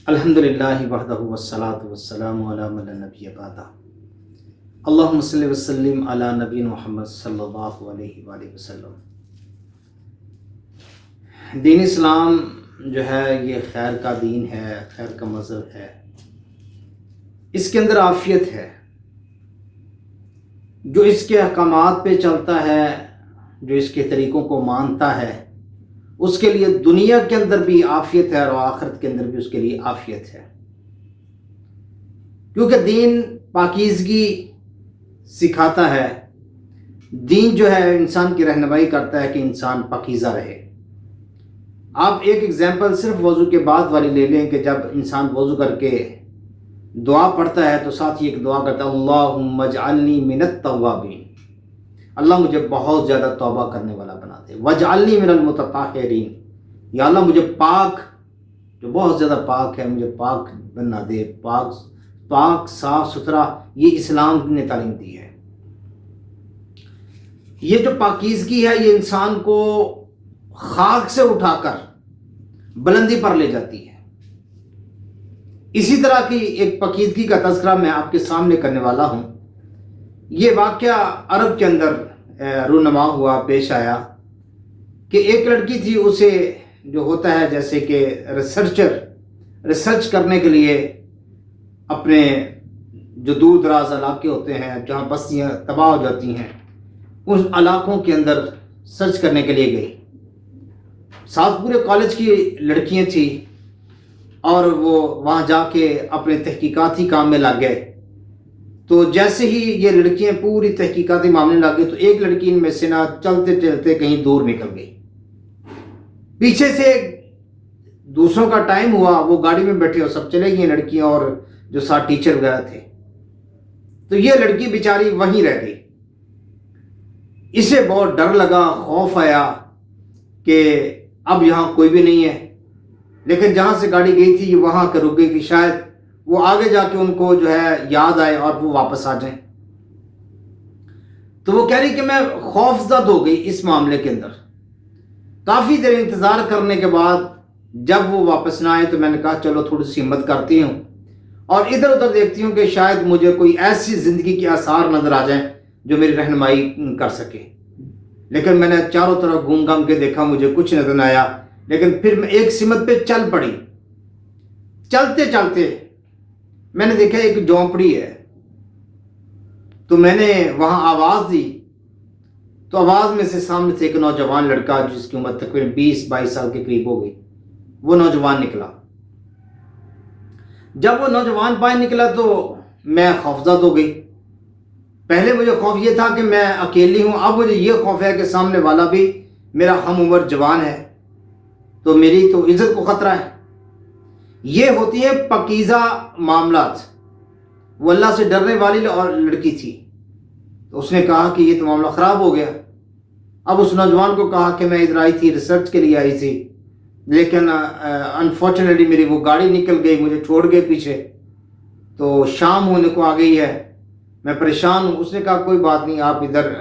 الحمدللہ وحدہ والصلاة والسلام علی من لا نبی بعدہ اللہم صلی وسلم علی نبی محمد صلی اللہ علیہ وآلہ وسلم۔ دین اسلام جو ہے یہ خیر کا دین ہے، خیر کا مذہب ہے، اس کے اندر عافیت ہے۔ جو اس کے احکامات پہ چلتا ہے، جو اس کے طریقوں کو مانتا ہے، اس کے لیے دنیا کے اندر بھی عافیت ہے اور آخرت کے اندر بھی اس کے لیے عافیت ہے، کیونکہ دین پاکیزگی سکھاتا ہے۔ دین جو ہے انسان کی رہنمائی کرتا ہے کہ انسان پاکیزہ رہے۔ آپ ایک اگزامپل صرف وضو کے بعد والی لے لیں کہ جب انسان وضو کر کے دعا پڑھتا ہے تو ساتھ ہی ایک دعا کرتا ہے، اللہم اجعلنی من التوابین، اللہ مجھے بہت زیادہ توبہ کرنے والا بنا دے، وجعلنی من المتطہرین، یا اللہ مجھے پاک، جو بہت زیادہ پاک ہے، مجھے پاک بنا دے، پاک صاف ستھرا۔ یہ اسلام نے تعلیم دی ہے۔ یہ جو پاکیزگی ہے یہ انسان کو خاک سے اٹھا کر بلندی پر لے جاتی ہے۔ اسی طرح کی ایک پاکیزگی کا تذکرہ میں آپ کے سامنے کرنے والا ہوں۔ یہ واقعہ عرب کے اندر رونما ہوا، پیش آیا کہ ایک لڑکی تھی، اسے جو ہوتا ہے جیسے کہ ریسرچ کرنے کے لیے اپنے جو دور دراز علاقے ہوتے ہیں جہاں بستیاں تباہ ہو جاتی ہیں، ان علاقوں کے اندر سرچ کرنے کے لیے گئی۔ ساتھ پورے کالج کی لڑکیاں تھیں اور وہ وہاں جا کے اپنے تحقیقاتی کام میں لگ گئے۔ تو جیسے ہی یہ لڑکیاں پوری تحقیقاتی معاملے لگ گئی تو ایک لڑکی ان میں سے نہ چلتے چلتے کہیں دور نکل گئی۔ پیچھے سے دوسروں کا ٹائم ہوا، وہ گاڑی میں بیٹھے اور سب چلے گئی لڑکیاں اور جو ساتھ ٹیچر وغیرہ تھے، تو یہ لڑکی بیچاری وہیں رہ گئی۔ اسے بہت ڈر لگا، خوف آیا کہ اب یہاں کوئی بھی نہیں ہے، لیکن جہاں سے گاڑی گئی تھی وہاں کے رک گئی کہ شاید وہ آگے جا کے ان کو جو ہے یاد آئے اور وہ واپس آ جائیں۔ تو وہ کہہ رہی کہ میں خوف زد ہو گئی اس معاملے کے اندر۔ کافی دیر انتظار کرنے کے بعد جب وہ واپس نہ آئے تو میں نے کہا چلو تھوڑی سی ہمت کرتی ہوں اور ادھر ادھر دیکھتی ہوں کہ شاید مجھے کوئی ایسی زندگی کے آثار نظر آ جائیں جو میری رہنمائی کر سکے۔ لیکن میں نے چاروں طرف گھوم گھام کے دیکھا، مجھے کچھ نظر نہ آیا۔ لیکن پھر میں ایک سمت پہ چل پڑی۔ چلتے چلتے میں نے دیکھا ایک جھونپڑی ہے، تو میں نے وہاں آواز دی، تو آواز میں سے سامنے سے ایک نوجوان لڑکا جس کی عمر تقریباً 20-22 سال کے قریب ہو گئی، وہ نوجوان نکلا۔ جب وہ نوجوان باہر نکلا تو میں خوفزدہ ہو گئی۔ پہلے مجھے خوف یہ تھا کہ میں اکیلی ہوں، اب مجھے یہ خوف ہے کہ سامنے والا بھی میرا ہم عمر جوان ہے، تو میری تو عزت کو خطرہ ہے۔ یہ ہوتی ہے پاکیزہ معاملات۔ وہ اللہ سے ڈرنے والی اور لڑکی تھی، تو اس نے کہا کہ یہ تو معاملہ خراب ہو گیا۔ اب اس نوجوان کو کہا کہ میں ادھر آئی تھی، ریسرچ کے لیے آئی تھی، لیکن انفارچونیٹلی میری وہ گاڑی نکل گئی، مجھے چھوڑ گئے پیچھے، تو شام ہونے کو آ گئی ہے، میں پریشان ہوں۔ اس نے کہا کوئی بات نہیں، آپ ادھر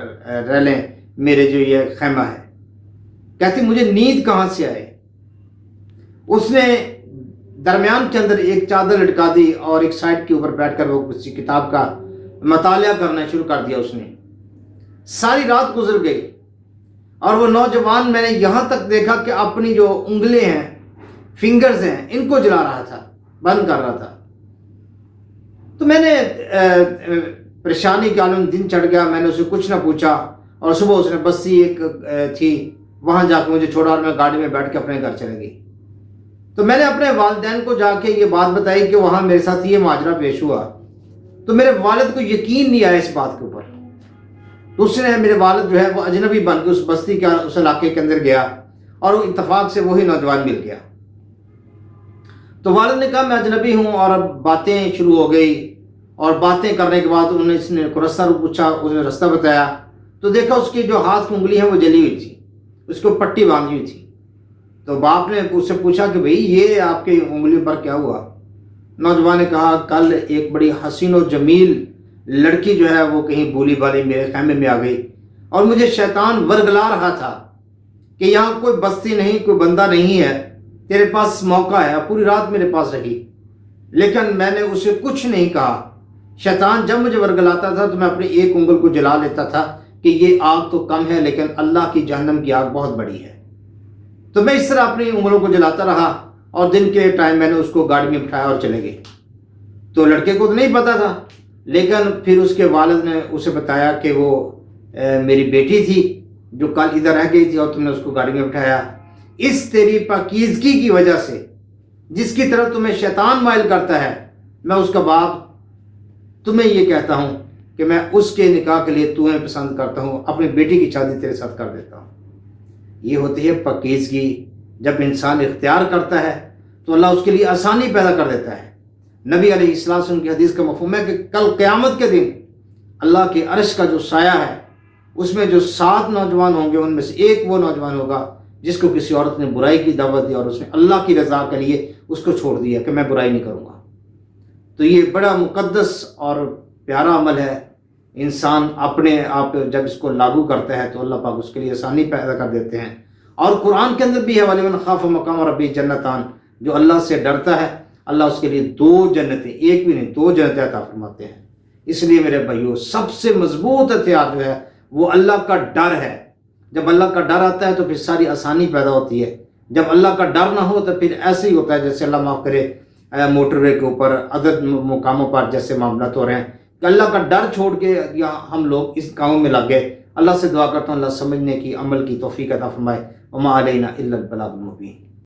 رہ لیں، میرے جو یہ خیمہ ہے۔ کہتی مجھے نیند کہاں سے آئے۔ اس نے درمیان کے اندر ایک چادر لٹکا دی اور ایک سائڈ کے اوپر بیٹھ کر وہ کسی کتاب کا مطالعہ کرنا شروع کر دیا۔ اس نے ساری رات گزر گئی اور وہ نوجوان میں نے یہاں تک دیکھا کہ اپنی جو انگلیں ہیں، فنگرز ہیں، ان کو جلا رہا تھا، بند کر رہا تھا۔ تو میں نے پریشانی کے عالم دن چڑھ گیا، میں نے اسے کچھ نہ پوچھا، اور صبح اس نے بستی ایک تھی وہاں جا کے مجھے چھوڑا اور میں گاڑی میں بیٹھ کے اپنے گھر چلے گئی۔ تو میں نے اپنے والدین کو جا کے یہ بات بتائی کہ وہاں میرے ساتھ یہ ماجرا پیش ہوا، تو میرے والد کو یقین نہیں آیا اس بات کے اوپر۔ تو اس نے میرے والد جو ہے وہ اجنبی بن کے اس بستی کے اس علاقے کے اندر گیا اور وہ اتفاق سے وہی نوجوان مل گیا۔ تو والد نے کہا میں اجنبی ہوں، اور اب باتیں شروع ہو گئی، اور باتیں کرنے کے بعد انہوں نے اس نے رستہ پوچھا، اس نے رستہ بتایا، تو دیکھا اس کی جو ہاتھ کی انگلی ہیں وہ جلی ہوئی تھی، اس کو پٹی باندھی ہوئی تھی۔ تو باپ نے اس سے پوچھا کہ بھئی یہ آپ کی انگلیوں پر کیا ہوا؟ نوجوان نے کہا کل ایک بڑی حسین و جمیل لڑکی جو ہے وہ کہیں بولی بالی میرے خیمے میں آ گئی، اور مجھے شیطان ورگلا رہا تھا کہ یہاں کوئی بستی نہیں، کوئی بندہ نہیں ہے، تیرے پاس موقع ہے، پوری رات میرے پاس رہی، لیکن میں نے اسے کچھ نہیں کہا۔ شیطان جب مجھے ورگلاتا تھا تو میں اپنی ایک انگل کو جلا لیتا تھا کہ یہ آگ تو کم ہے لیکن اللہ کی جہنم کی آگ بہت بڑی ہے۔ تو میں اس طرح اپنی انگلوں کو جلاتا رہا اور دن کے ٹائم میں نے اس کو گاڑی میں بٹھایا اور چلے گئے۔ تو لڑکے کو تو نہیں پتا تھا، لیکن پھر اس کے والد نے اسے بتایا کہ وہ میری بیٹی تھی جو کل ادھر رہ گئی تھی اور تم نے اس کو گاڑی میں بٹھایا۔ اس تیری پاکیزگی کی وجہ سے جس کی طرف تمہیں شیطان مائل کرتا ہے، میں اس کا باپ تمہیں یہ کہتا ہوں کہ میں اس کے نکاح کے لیے تمہیں پسند کرتا ہوں، اپنی بیٹی کی شادی تیرے ساتھ کر دیتا ہوں۔ یہ ہوتی ہے پاکیزگی۔ جب انسان اختیار کرتا ہے تو اللہ اس کے لیے آسانی پیدا کر دیتا ہے۔ نبی علیہ السلام کی حدیث کا مفہوم ہے کہ کل قیامت کے دن اللہ کے عرش کا جو سایہ ہے اس میں جو 7 نوجوان ہوں گے، ان میں سے ایک وہ نوجوان ہوگا جس کو کسی عورت نے برائی کی دعوت دی اور اس نے اللہ کی رضا کے لیے اس کو چھوڑ دیا کہ میں برائی نہیں کروں گا۔ تو یہ بڑا مقدس اور پیارا عمل ہے۔ انسان اپنے آپ جب اس کو لاگو کرتا ہے تو اللہ پاک اس کے لیے آسانی پیدا کر دیتے ہیں۔ اور قرآن کے اندر بھی ہے وَلِمَنْ خَافَ مَقَامَ رَبِّهِ جَنَّتَانِ، جو اللہ سے ڈرتا ہے اللہ اس کے لیے 2 جنتیں، ایک بھی نہیں 2 جنتیں عطا فرماتے ہیں۔ اس لیے میرے بھائیو، سب سے مضبوط ہتھیار جو ہے وہ اللہ کا ڈر ہے۔ جب اللہ کا ڈر آتا ہے تو پھر ساری آسانی پیدا ہوتی ہے۔ جب اللہ کا ڈر نہ ہو تو پھر ایسے ہی ہوتا ہے جیسے اللہ معاف کرے موٹر وے کے اوپر عدد مقاموں پر جیسے معاملات ہو رہے ہیں کہ اللہ کا ڈر چھوڑ کے ہم لوگ اس کاموں میں لگ گئے۔ اللہ سے دعا کرتا ہوں اللہ سمجھنے کی، عمل کی توفیق عطا فرمائے۔ وما علینا الا البلاغ المبین۔